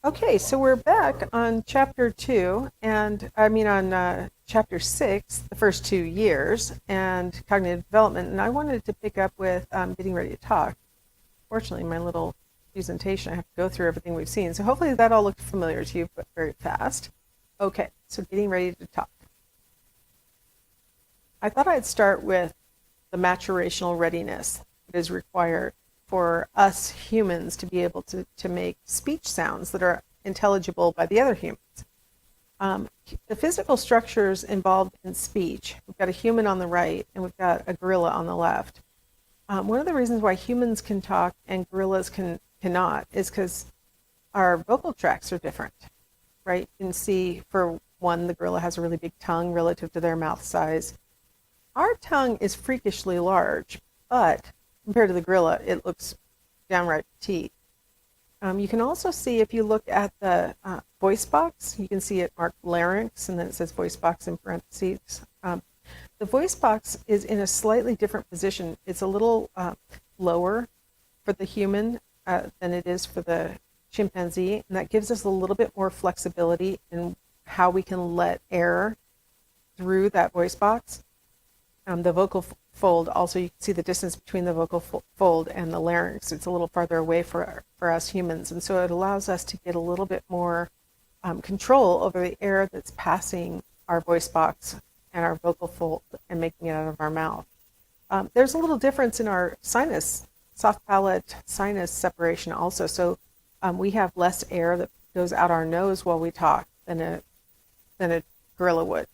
Okay, so we're back on chapter 2, and on chapter 6, the first 2 years, and cognitive development. And I wanted to pick up with getting ready to talk. Fortunately, my little presentation, I have to go through everything we've seen. So hopefully that all looked familiar to you, but very fast. Okay, so getting ready to talk. I thought I'd start with the maturational readiness that is required for us humans to be able to make speech sounds that are intelligible by the other humans. The physical structures involved in speech, we've got a human on the right and we've got a gorilla on the left. One of the reasons why humans can talk and gorillas cannot is because our vocal tracts are different, right? You can see, for one, the gorilla has a really big tongue relative to their mouth size. Our tongue is freakishly large, but compared to the gorilla, it looks downright petite. You can also see, if you look at the voice box, you can see it marked larynx, and then it says voice box in parentheses. The voice box is in a slightly different position. It's a little lower for the human than it is for the chimpanzee, and that gives us a little bit more flexibility in how we can let air through that voice box. The vocal fold, also, you can see the distance between the vocal fold and the larynx. It's a little farther away for us humans, and so it allows us to get a little bit more control over the air that's passing our voice box and our vocal fold and making it out of our mouth. There's a little difference in our sinus, soft palate sinus separation also. So we have less air that goes out our nose while we talk than a gorilla would.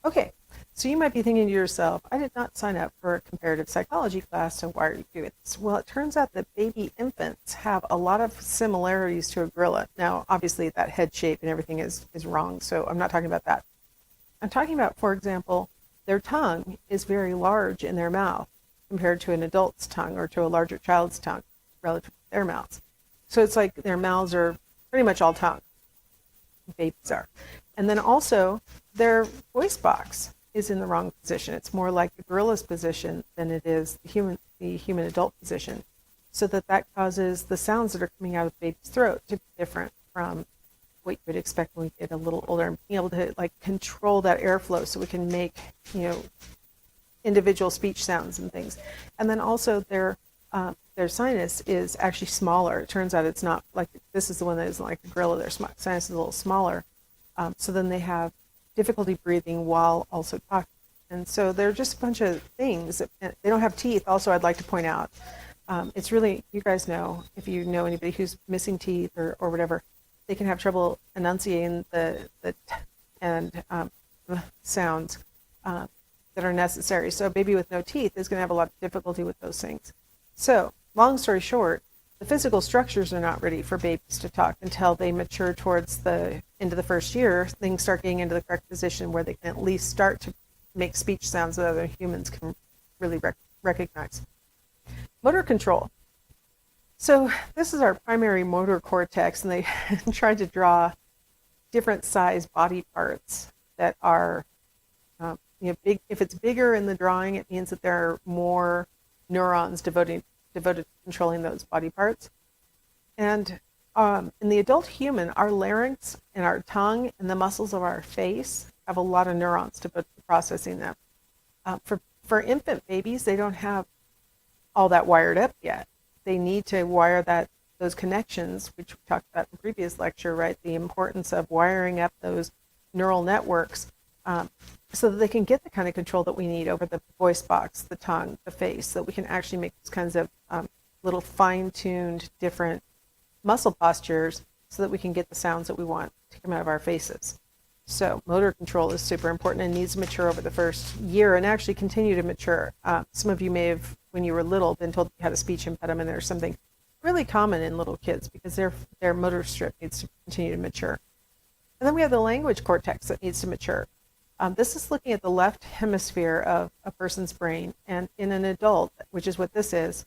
Okay, so you might be thinking to yourself, I did not sign up for a comparative psychology class, so why are you doing this? Well, it turns out that baby infants have a lot of similarities to a gorilla. Now, obviously, that head shape and everything is wrong, so I'm not talking about that. I'm talking about, for example, their tongue is very large in their mouth compared to an adult's tongue or to a larger child's tongue relative to their mouths. So it's like their mouths are pretty much all tongue. Babies are. And then also, their voice box is in the wrong position. It's more like the gorilla's position than it is the human adult position. So that causes the sounds that are coming out of the baby's throat to be different from what you would expect when we get a little older, and being able to control that airflow so we can make individual speech sounds and things. And then also their sinus is actually smaller. It turns out it's not like, this is the one that isn't like the gorilla. Their sinus is a little smaller. So then they have difficulty breathing while also talking. And so they're just a bunch of things. They don't have teeth. Also, I'd like to point out, it's really, you guys know, if you know anybody who's missing teeth or whatever, they can have trouble enunciating the sounds that are necessary. So a baby with no teeth is going to have a lot of difficulty with those things. So, long story short, the physical structures are not ready for babies to talk until they mature towards the end of the first year. Things start getting into the correct position where they can at least start to make speech sounds that other humans can really recognize. Motor control. So this is our primary motor cortex, and they tried to draw different size body parts that are big. If it's bigger in the drawing, it means that there are more neurons devoted to controlling those body parts. And in the adult human, our larynx and our tongue and the muscles of our face have a lot of neurons devoted to processing them. For infant babies, they don't have all that wired up yet. They need to wire those connections, which we talked about in the previous lecture, right? The importance of wiring up those neural networks so that they can get the kind of control that we need over the voice box, the tongue, the face, so that we can actually make those kinds of little fine-tuned different muscle postures so that we can get the sounds that we want to come out of our faces. So motor control is super important and needs to mature over the first year and actually continue to mature. Some of you may have, when you were little, been told you had a speech impediment or something. Really common in little kids because their motor strip needs to continue to mature. And then we have the language cortex that needs to mature. This is looking at the left hemisphere of a person's brain, and in an adult, which is what this is,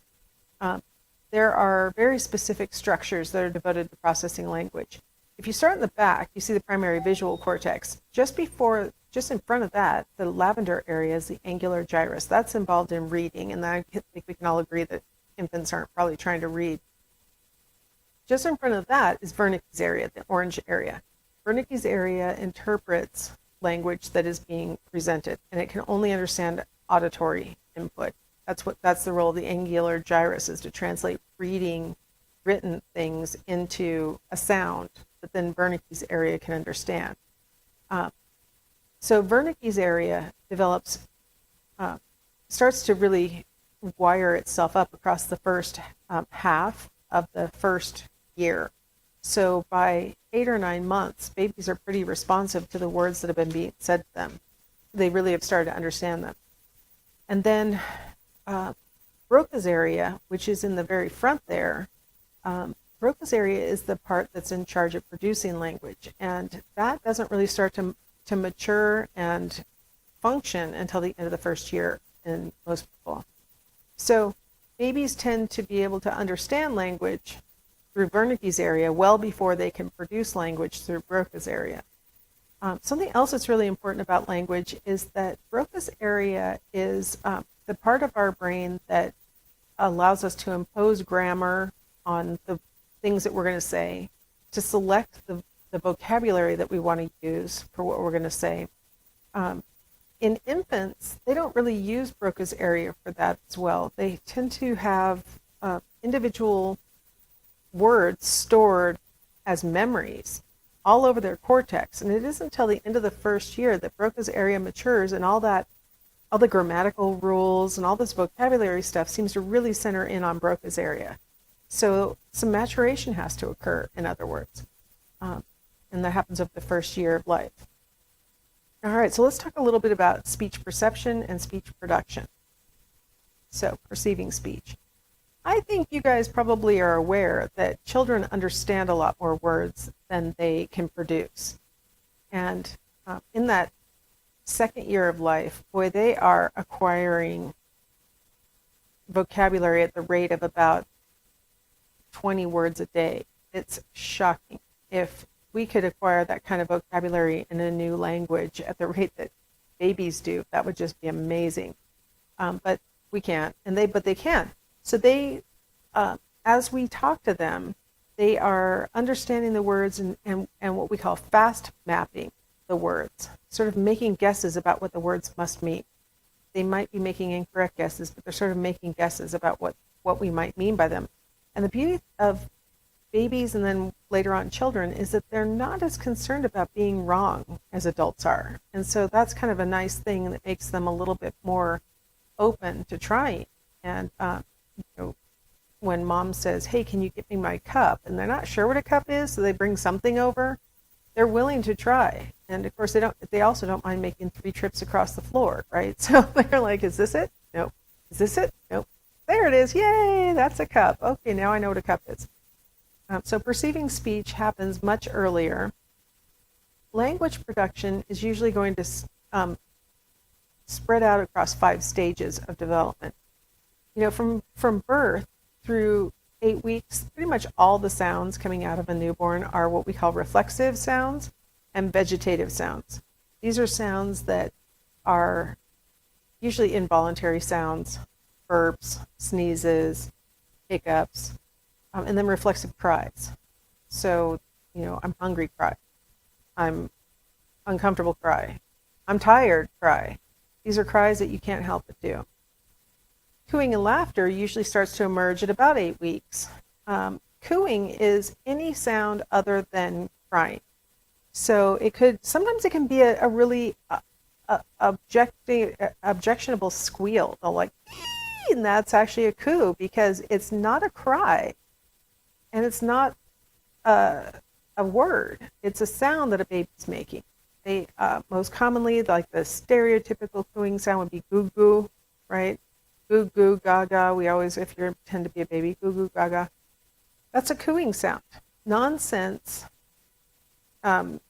there are very specific structures that are devoted to processing language. If you start in the back, you see the primary visual cortex. Just in front of that, the lavender area is the angular gyrus. That's involved in reading, and I think we can all agree that infants aren't probably trying to read. just in front of that is Wernicke's area, the orange area. Wernicke's area interprets language that is being presented, and it can only understand auditory input. That's the role of the angular gyrus, is to translate reading written things into a sound that then Wernicke's area can understand. So Wernicke's area starts to really wire itself up across the first half of the first year. So by 8 or 9 months, babies are pretty responsive to the words that have been being said to them. They really have started to understand them. And then Broca's area, which is in the very front there, Broca's area is the part that's in charge of producing language. And that doesn't really start to mature and function until the end of the first year in most people. So babies tend to be able to understand language through Wernicke's area well before they can produce language through Broca's area. Something else that's really important about language is that Broca's area is the part of our brain that allows us to impose grammar on the things that we're going to say, to select the vocabulary that we want to use for what we're going to say. In infants, they don't really use Broca's area for that as well. They tend to have individual words stored as memories all over their cortex. And it isn't until the end of the first year that Broca's area matures, and all the grammatical rules and all this vocabulary stuff seems to really center in on Broca's area. So some maturation has to occur, in other words. And that happens over the first year of life. All right, so let's talk a little bit about speech perception and speech production. So, perceiving speech. I think you guys probably are aware that children understand a lot more words than they can produce. And in that second year of life, boy, they are acquiring vocabulary at the rate of about 20 words a day. It's shocking. If we could acquire that kind of vocabulary in a new language at the rate that babies do, that would just be amazing. But we can't, but they can. So they, as we talk to them, they are understanding the words and what we call fast mapping the words, sort of making guesses about what the words must mean. They might be making incorrect guesses, but they're sort of making guesses about what we might mean by them. And the beauty of babies and then later on children is that they're not as concerned about being wrong as adults are. And so that's kind of a nice thing that makes them a little bit more open to trying. And when mom says, hey, can you get me my cup? And they're not sure what a cup is, so they bring something over, they're willing to try. And of course they also don't mind making 3 trips across the floor, right? So they're like, is this it? Nope. Is this it? Nope. There it is. Yay, that's a cup. Okay, now I know what a cup is. So perceiving speech happens much earlier. Language production is usually going to spread out across 5 stages of development. From birth through 8 weeks, pretty much all the sounds coming out of a newborn are what we call reflexive sounds and vegetative sounds. These are sounds that are usually involuntary sounds, burps, sneezes, hiccups, and then reflexive cries. So, I'm hungry, cry. I'm uncomfortable, cry. I'm tired, cry. These are cries that you can't help but do. Cooing and laughter usually starts to emerge at about 8 weeks. Cooing is any sound other than crying. So sometimes it can be a really objectionable squeal. They'll like, and that's actually a coo because it's not a cry. And it's not a word. It's a sound that a baby's making. They most commonly, like the stereotypical cooing sound would be goo goo, right? Goo goo gaga. We always, if you pretend to be a baby, goo goo gaga. That's a cooing sound. Nonsense.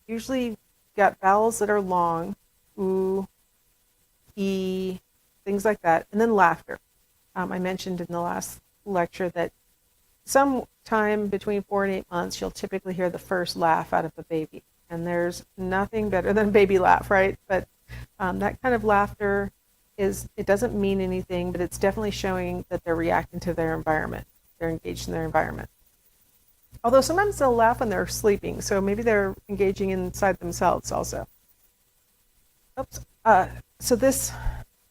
Usually got vowels that are long, oo, e, things like that, and then laughter. I mentioned in the last lecture that sometime between 4 and 8 months, you'll typically hear the first laugh out of a baby. And there's nothing better than a baby laugh, right? But that kind of laughter it doesn't mean anything, but it's definitely showing that they're reacting to their environment. They're engaged in their environment. Although sometimes they'll laugh when they're sleeping, so maybe they're engaging inside themselves also. Oops. So this,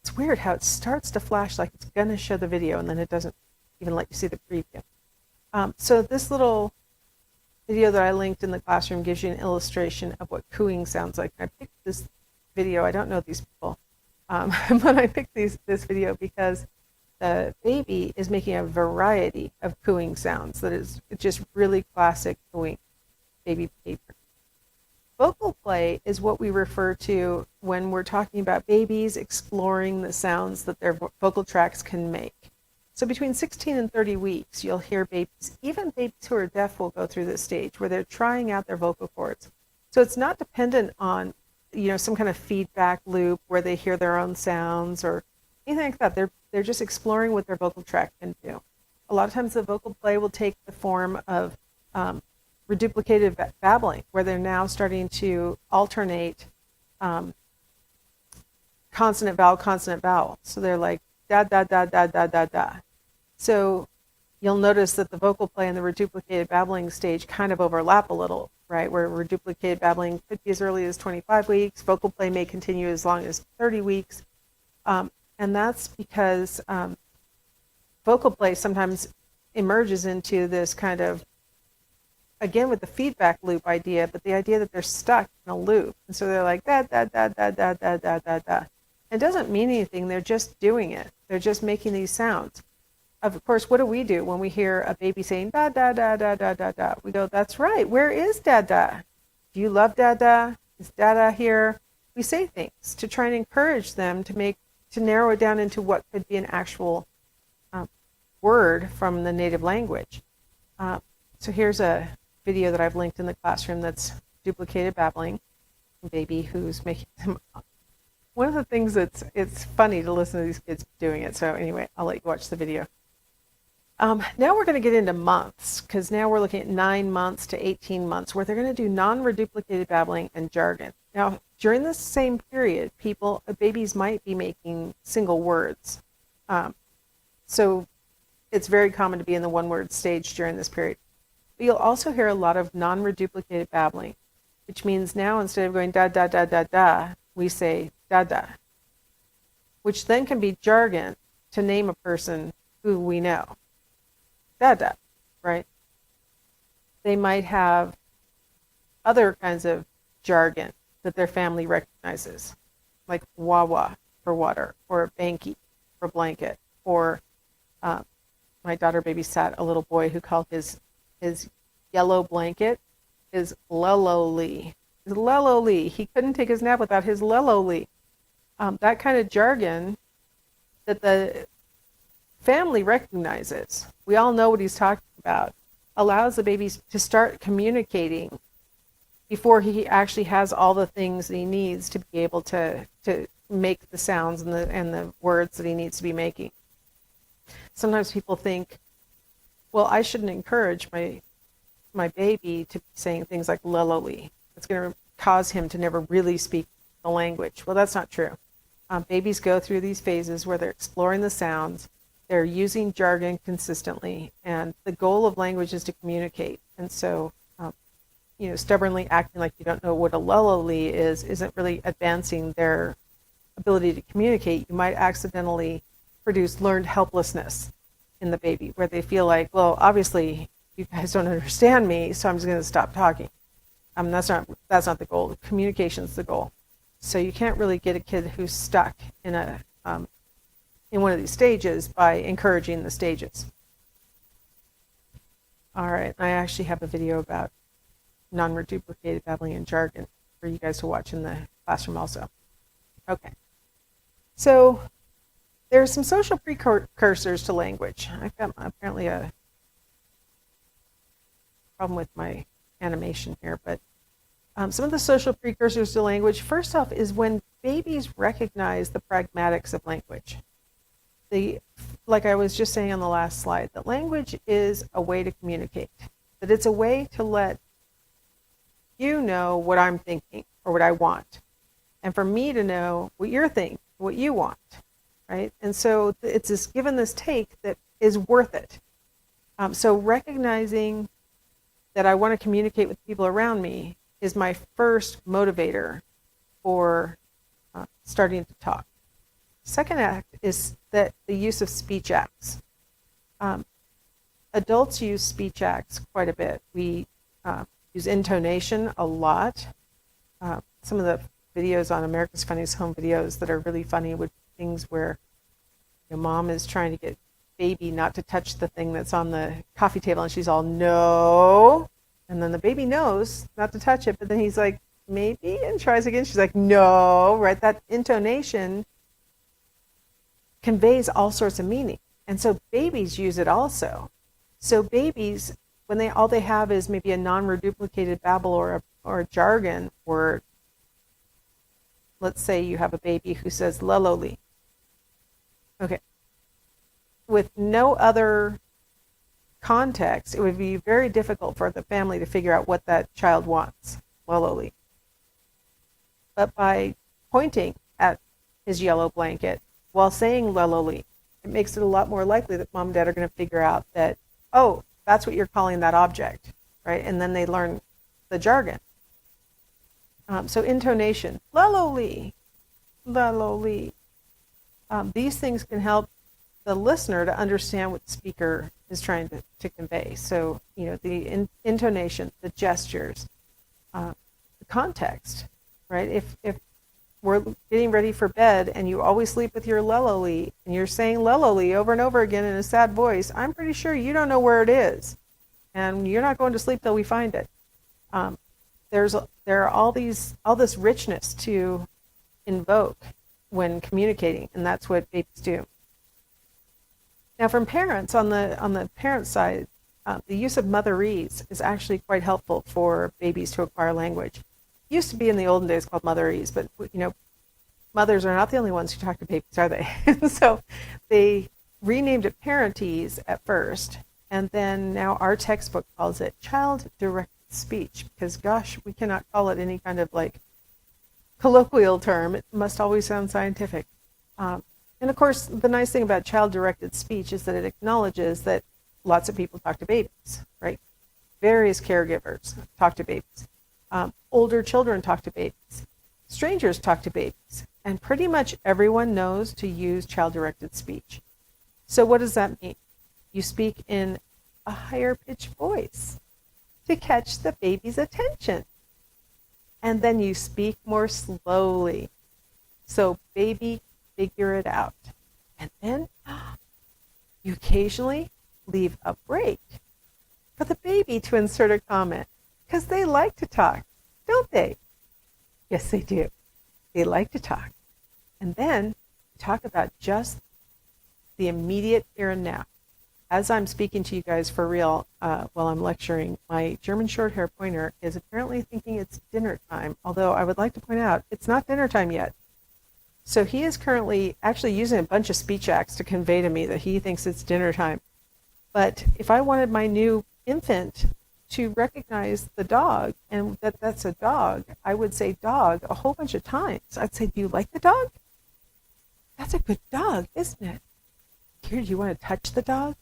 it's weird how it starts to flash like it's going to show the video and then it doesn't even let you see the preview. So this little video that I linked in the classroom gives you an illustration of what cooing sounds like. I picked this video, I don't know these people, but I picked this video because the baby is making a variety of cooing sounds that is just really classic cooing baby behavior. Vocal play is what we refer to when we're talking about babies exploring the sounds that their vocal tracts can make. So between 16 and 30 weeks, you'll hear babies, even babies who are deaf will go through this stage where they're trying out their vocal cords. So it's not dependent on, some kind of feedback loop where they hear their own sounds or anything like that. They're just exploring what their vocal tract can do. A lot of times the vocal play will take the form of reduplicated babbling, where they're now starting to alternate consonant, vowel. So they're like da, da, da, da, da, da, da. So you'll notice that the vocal play and the reduplicated babbling stage kind of overlap a little, right? Where reduplicated babbling could be as early as 25 weeks. Vocal play may continue as long as 30 weeks. And that's because vocal play sometimes emerges into this kind of, again, with the feedback loop idea, but the idea that they're stuck in a loop. And so they're like, da, da, da, da, da, da, da, da, da. It doesn't mean anything. They're just doing it. They're just making these sounds. Of course, what do we do when we hear a baby saying da, da, da, da, da, da, da? We go, that's right. Where is Dada? Do you love Dada? Is Dada here? We say things to try and encourage them to narrow it down into what could be an actual word from the native language. So here's a video that I've linked in the classroom that's duplicated babbling, a baby who's making them. One of the things it's funny to listen to these kids doing it. So anyway, I'll let you watch the video. Now we're going to get into months, because now we're looking at 9 months to 18 months, where they're going to do non-reduplicated babbling and jargon. Now, during this same period, babies might be making single words. So it's very common to be in the one-word stage during this period. But you'll also hear a lot of non-reduplicated babbling, which means now instead of going da, da, da, da, da, we say da, da, which then can be jargon to name a person who we know. Da, da, right? They might have other kinds of jargon that their family recognizes, like wawa for water, or banky for blanket, or my daughter babysat a little boy who called his yellow blanket is leloli. Leloli. He couldn't take his nap without his leloli. That kind of jargon that the family recognizes, we all know what he's talking about, allows the baby to start communicating before he actually has all the things that he needs to be able to make the sounds and the words that he needs to be making. Sometimes people think, well, I shouldn't encourage my baby to be saying things like leloli. It's going to cause him to never really speak the language. Well, that's not true. Babies go through these phases where they're exploring the sounds, they're using jargon consistently, and the goal of language is to communicate. And so, stubbornly acting like you don't know what a leloli isn't really advancing their ability to communicate. You might accidentally produce learned helplessness in the baby, where they feel like, well, obviously you guys don't understand me, so I'm just going to stop talking. That's not the goal. Communication's the goal. So you can't really get a kid who's stuck in one of these stages by encouraging the stages. All right, I actually have a video about non-reduplicated babbling and jargon for you guys to watch in the classroom also. Okay, so there's some social precursors to language. I've got apparently a problem with my animation here, but some of the social precursors to language, first off, is when babies recognize the pragmatics of language. Like I was just saying on the last slide, that language is a way to communicate, that it's a way to let you know what I'm thinking or what I want, and for me to know what you're thinking, what you want, right? And so it's given this take that is worth it. So recognizing that I want to communicate with people around me is my first motivator for starting to talk. Second act is that the use of speech acts. Adults use speech acts quite a bit. We use intonation a lot. Some of the videos on America's Funniest Home Videos that are really funny would be things where your mom is trying to get baby not to touch the thing that's on the coffee table, and she's all, no. And then the baby knows not to touch it, but then he's like, maybe, and tries again. She's like, no, right? That intonation conveys all sorts of meaning. And so babies use it also. So babies, when all they have is maybe a non-reduplicated babble or a jargon word. Let's say you have a baby who says leloli. Okay. With no other context, it would be very difficult for the family to figure out what that child wants, leloli. But by pointing at his yellow blanket while saying leloli, it makes it a lot more likely that mom and dad are going to figure out that, oh, that's what you're calling that object, right? And then they learn the jargon. So intonation, leloli, leloli. These things can help the listener to understand what the speaker is trying to convey. So, the intonation, the gestures, the context, right? If we're getting ready for bed and you always sleep with your leloli and you're saying leloli over and over again in a sad voice, I'm pretty sure you don't know where it is. And you're not going to sleep till we find it. There are all this richness to invoke when communicating, and that's what babies do. Now, from parents, on the parent side, the use of motherese is actually quite helpful for babies to acquire language. It used to be in the olden days called motherese, but mothers are not the only ones who talk to babies, are they? So they renamed it parentese at first, and then now our textbook calls it child-directed speech, because gosh, we cannot call it any kind of colloquial term. It must always sound scientific. And of course, the nice thing about child-directed speech is that it acknowledges that lots of people talk to babies, right? Various caregivers talk to babies. Older children talk to babies. Strangers talk to babies. And pretty much everyone knows to use child-directed speech. So what does that mean? You speak in a higher-pitched voice to catch the baby's attention. And then you speak more slowly. So baby, figure it out. And then you occasionally leave a break for the baby to insert a comment, because they like to talk, don't they? Yes, they do. They like to talk. And then talk about just the immediate here and now. As I'm speaking to you guys for real while I'm lecturing, my German Shorthair Pointer is apparently thinking it's dinner time, although I would like to point out it's not dinner time yet. So he is currently actually using a bunch of speech acts to convey to me that he thinks it's dinner time. But if I wanted my new infant to recognize the dog and that that's a dog, I would say dog a whole bunch of times. I'd say, do you like the dog? That's a good dog, isn't it? Here, do you want to touch the dog?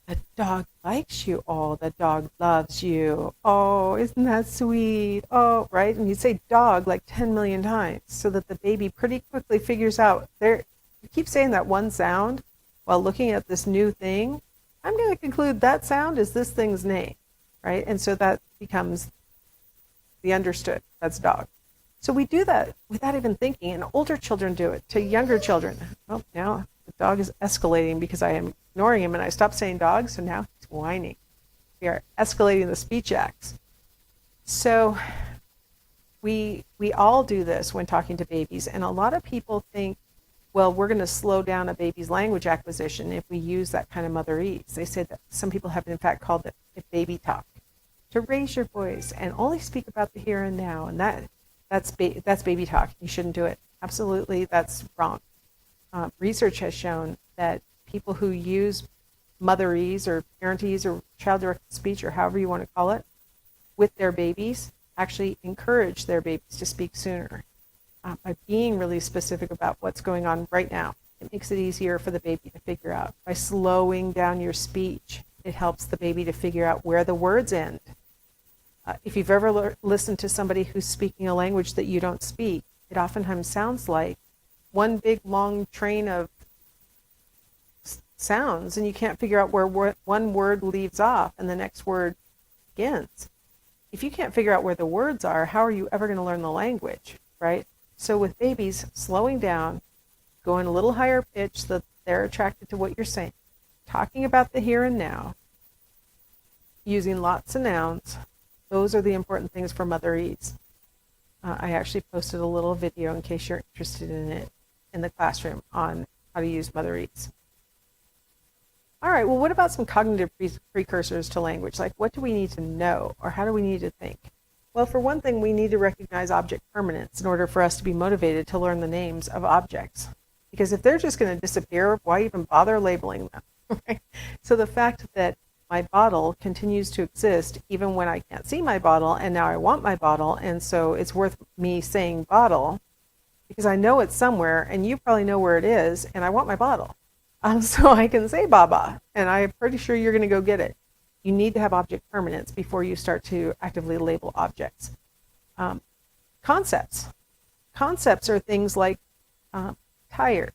The dog likes you. Oh, the dog loves you. Oh, isn't that sweet? Oh, right? And you say dog like 10 million times so that the baby pretty quickly figures out there. You keep saying that one sound while looking at this new thing. I'm going to conclude that sound is this thing's name, right? And so that becomes the understood. That's dog. So we do that without even thinking, and older children do it to younger children. Oh, now the dog is escalating because I am ignoring him and I stopped saying dog, so now he's whining. We are escalating the speech acts. So we all do this when talking to babies, and a lot of people think, well, we're going to slow down a baby's language acquisition if we use that kind of motherese. They say that some people have in fact called it baby talk, to raise your voice and only speak about the here and now, and that's baby talk. You shouldn't do it. Absolutely, that's wrong. Research has shown that people who use motherese or parentese or child-directed speech or however you want to call it with their babies actually encourage their babies to speak sooner. By being really specific about what's going on right now, it makes it easier for the baby to figure out. By slowing down your speech, It helps the baby to figure out where the words end. If you've ever listened to somebody who's speaking a language that you don't speak, it oftentimes sounds like one big long train of sounds, and you can't figure out where one word leaves off and the next word begins. If you can't figure out where the words are, how are you ever going to learn the language, right? So with babies, slowing down, going a little higher pitch so that they're attracted to what you're saying, talking about the here and now, using lots of nouns, those are the important things for motherese. I actually posted a little video in case you're interested in it in the classroom on how to use motherese. All right, well, what about some cognitive precursors to language? Like, what do we need to know, or how do we need to think? Well, for one thing, we need to recognize object permanence in order for us to be motivated to learn the names of objects. Because if they're just going to disappear, why even bother labeling them? Right? So the fact that my bottle continues to exist even when I can't see my bottle, and now I want my bottle, and so it's worth me saying bottle, because I know it's somewhere, and you probably know where it is, and I want my bottle. So I can say Baba, and I'm pretty sure you're going to go get it. You need to have object permanence before you start to actively label objects. Concepts. Concepts are things like tired,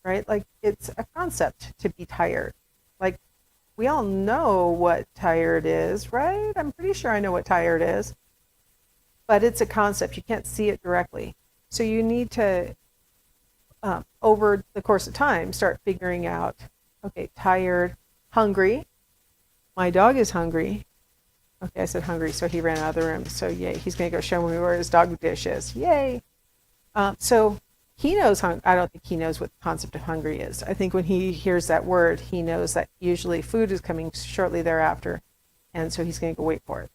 right? Like, it's a concept to be tired. Like, we all know what tired is, right? I'm pretty sure I know what tired is. But it's a concept. You can't see it directly. So you need to, over the course of time, start figuring out, okay, tired, hungry. My dog is hungry. Okay, I said hungry, so he ran out of the room. So yay, he's going to go show me where his dog dish is. Yay. So he knows, I don't think he knows what the concept of hungry is. I think when he hears that word, he knows that usually food is coming shortly thereafter, and so he's going to go wait for it.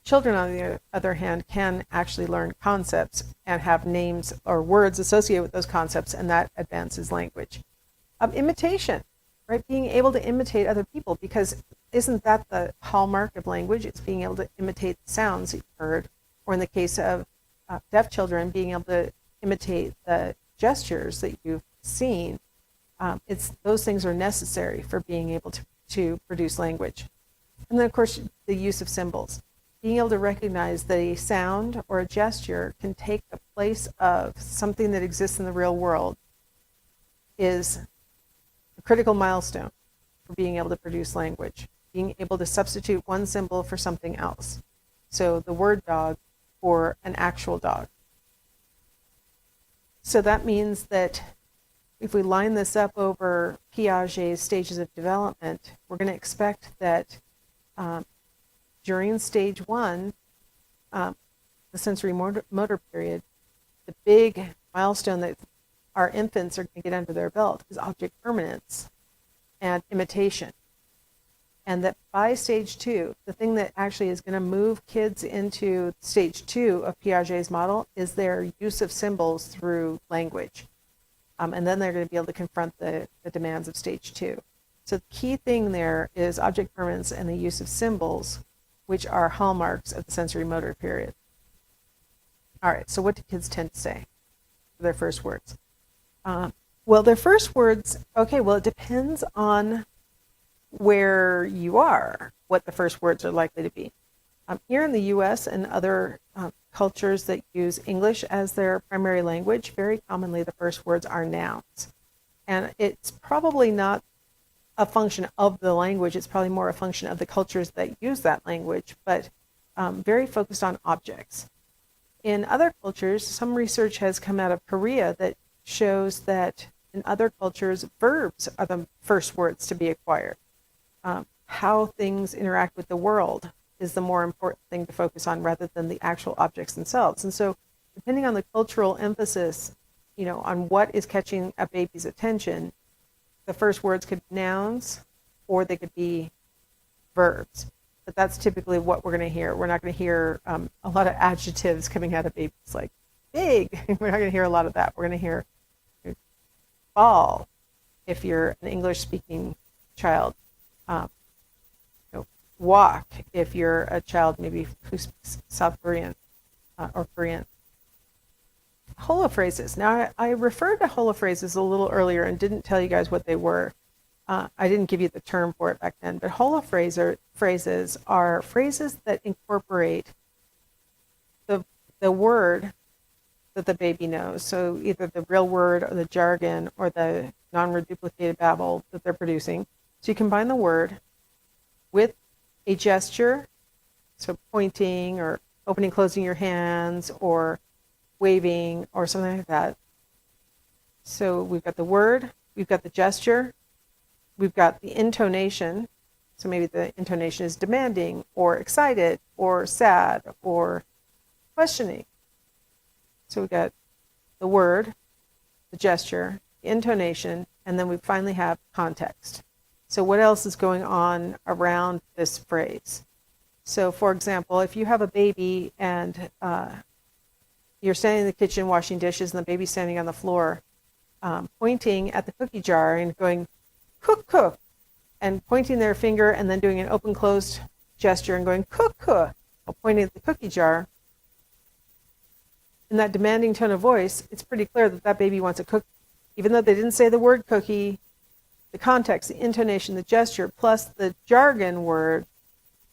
Children, on the other hand, can actually learn concepts and have names or words associated with those concepts, and that advances language. Imitation, right? Being able to imitate other people, because isn't that the hallmark of language? It's being able to imitate the sounds that you've heard, or in the case of deaf children, being able to imitate the gestures that you've seen. Those things are necessary for being able to produce language. And then, of course, the use of symbols. Being able to recognize that a sound or a gesture can take the place of something that exists in the real world is a critical milestone for being able to produce language. Being able to substitute one symbol for something else. So the word dog for an actual dog. So that means that if we line this up over Piaget's stages of development, we're going to expect that during stage 1, the sensory motor period, the big milestone that our infants are going to get under their belt is object permanence and imitation. And that by stage 2, the thing that actually is going to move kids into stage 2 of Piaget's model is their use of symbols through language. And then they're going to be able to confront the demands of stage 2. So the key thing there is object permanence and the use of symbols, which are hallmarks of the sensory motor period. All right, so what do kids tend to say for their first words? Well, their first words, okay, well, it depends on where you are, what the first words are likely to be. Here in the US and other cultures that use English as their primary language, very commonly the first words are nouns. And it's probably not a function of the language, it's probably more a function of the cultures that use that language, but very focused on objects. In other cultures, some research has come out of Korea that shows that in other cultures, verbs are the first words to be acquired. How things interact with the world is the more important thing to focus on rather than the actual objects themselves. And so depending on the cultural emphasis, on what is catching a baby's attention, the first words could be nouns or they could be verbs. But that's typically what we're going to hear. We're not going to hear a lot of adjectives coming out of babies like big. We're not going to hear a lot of that. We're going to hear ball if you're an English-speaking child. Walk if you're a child maybe who speaks South Korean or Korean. Holophrases. Now, I referred to holophrases a little earlier and didn't tell you guys what they were. I didn't give you the term for it back then, but phrases are phrases that incorporate the word that the baby knows. So either the real word or the jargon or the non-reduplicated babble that they're producing. So you combine the word with a gesture, so pointing or opening, closing your hands or waving or something like that. So we've got the word, we've got the gesture, we've got the intonation. So maybe the intonation is demanding or excited or sad or questioning. So we've got the word, the gesture, the intonation, and then we finally have context. So what else is going on around this phrase? So for example, if you have a baby and you're standing in the kitchen washing dishes and the baby's standing on the floor, pointing at the cookie jar and going, cook, cook, and pointing their finger and then doing an open closed gesture and going, cook, cook, while pointing at the cookie jar, in that demanding tone of voice, it's pretty clear that that baby wants a cookie. Even though they didn't say the word cookie, the context, the intonation, the gesture, plus the jargon word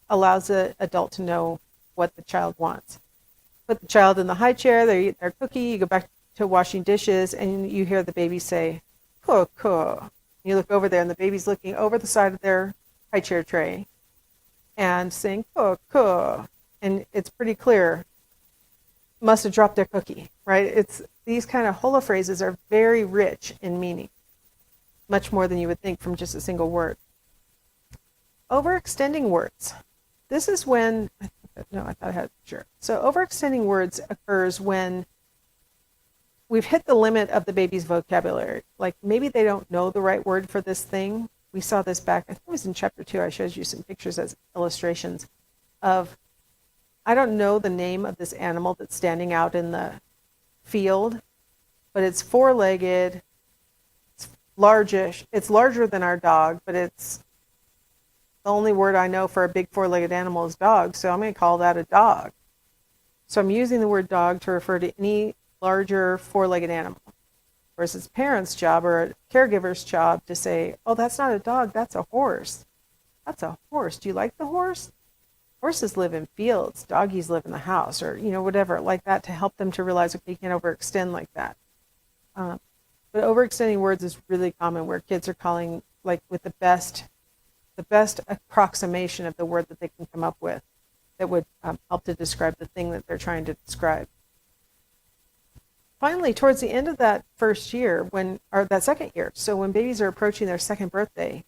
allows the adult to know what the child wants. Put the child in the high chair, they eat their cookie, you go back to washing dishes, and you hear the baby say, cook, cook. You look over there, and the baby's looking over the side of their high chair tray and saying, cook, cook. And it's pretty clear, must have dropped their cookie, right? It's these kind of hola phrases are very rich in meaning, much more than you would think from just a single word. Overextending words. This is when, no, I thought I had, sure. So overextending words occurs when we've hit the limit of the baby's vocabulary. Like maybe they don't know the right word for this thing. We saw this back, I think it was in chapter 2, I showed you some pictures as illustrations of, I don't know the name of this animal that's standing out in the field, but it's four-legged, it's largish, it's larger than our dog, but it's the only word I know for a big four-legged animal is dog, so I'm going to call that a dog. So I'm using the word dog to refer to any larger four-legged animal. Whereas it's a parent's job or a caregiver's job to say, oh, that's not a dog, that's a horse. That's a horse. Do you like the horse? Horses live in fields, doggies live in the house, or, whatever like that, to help them to realize, okay, you can't overextend like that. But overextending words is really common where kids are calling like with the best approximation of the word that they can come up with that would help to describe the thing that they're trying to describe. Finally, towards the end of that first year, or that second year, so when babies are approaching their second birthday,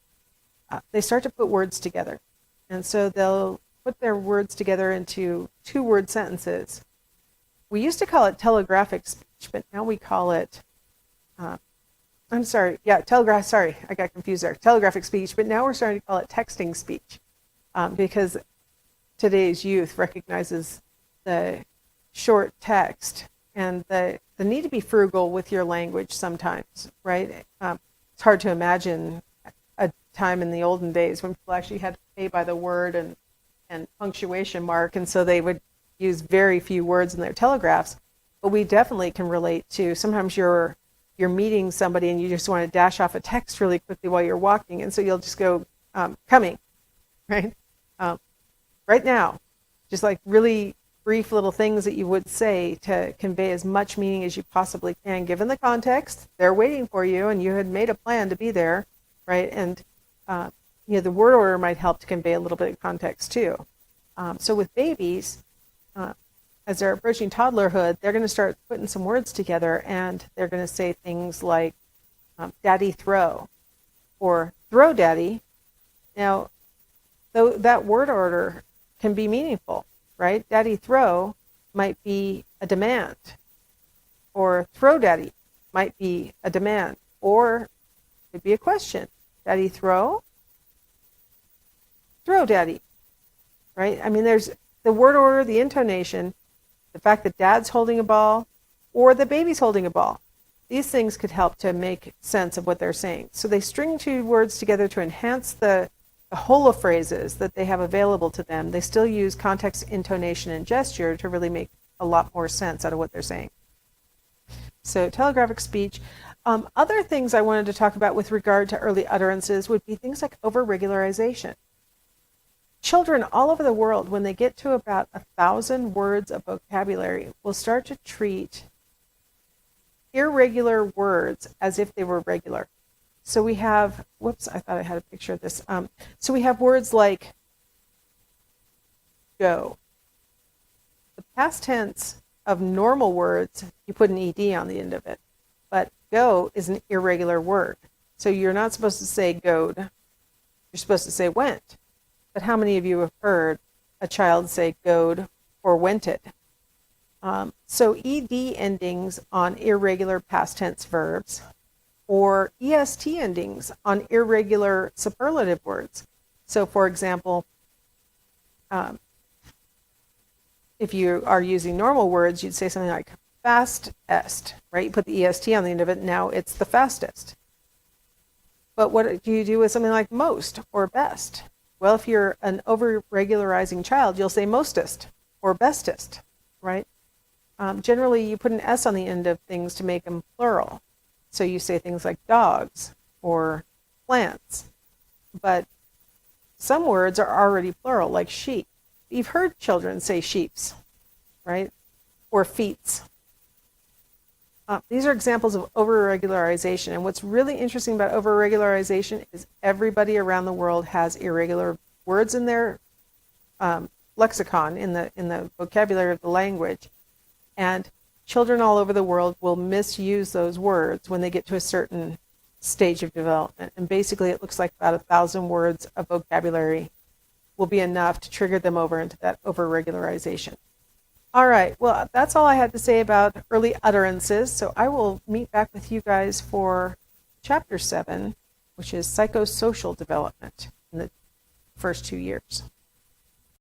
they start to put words together. And so they'll put their words together into two-word sentences. We used to call it telegraphic speech, but now we call it, I got confused there. Telegraphic speech, but now we're starting to call it texting speech because today's youth recognizes the short text and the need to be frugal with your language sometimes, right? It's hard to imagine a time in the olden days when people actually had to pay by the word and punctuation mark, and so they would use very few words in their telegraphs. But we definitely can relate to sometimes you're meeting somebody and you just want to dash off a text really quickly while you're walking, and so you'll just go coming, right? Right now, just like really brief little things that you would say to convey as much meaning as you possibly can given the context. They're waiting for you and you had made a plan to be there, right? And the word order might help to convey a little bit of context too. So with babies, as they're approaching toddlerhood, they're going to start putting some words together, and they're going to say things like, daddy throw, or throw daddy. Now, though that word order can be meaningful, right? Daddy throw might be a demand, or throw daddy might be a demand, or it could be a question. Daddy throw? Throw daddy, right? I mean, there's the word order, the intonation, the fact that dad's holding a ball or the baby's holding a ball. These things could help to make sense of what they're saying. So they string two words together to enhance the whole of phrases that they have available to them. They still use context, intonation, and gesture to really make a lot more sense out of what they're saying. So telegraphic speech. Other things I wanted to talk about with regard to early utterances would be things like overregularization. Children all over the world, when they get to about 1,000 words of vocabulary, will start to treat irregular words as if they were regular. So we have, whoops, I thought I had a picture of this. So we have words like go. The past tense of normal words, you put an ed on the end of it. But go is an irregular word. So you're not supposed to say goed. You're supposed to say went. But how many of you have heard a child say goed or wented? So ed endings on irregular past tense verbs, or est endings on irregular superlative words. So for example, if you are using normal words, you'd say something like fastest, right? You put the est on the end of it, now it's the fastest. But what do you do with something like most or best? Well, if you're an over-regularizing child, you'll say mostest or bestest, right? Generally, you put an s on the end of things to make them plural. So you say things like dogs or plants. But some words are already plural, like sheep. You've heard children say sheeps, right? Or feets. These are examples of over-regularization. And what's really interesting about over-regularization is everybody around the world has irregular words in their lexicon, in the vocabulary of the language. And children all over the world will misuse those words when they get to a certain stage of development. And basically, it looks like about 1,000 words of vocabulary will be enough to trigger them over into that over-regularization. All right, well, that's all I had to say about early utterances. So I will meet back with you guys for Chapter 7, which is psychosocial development in the first 2 years.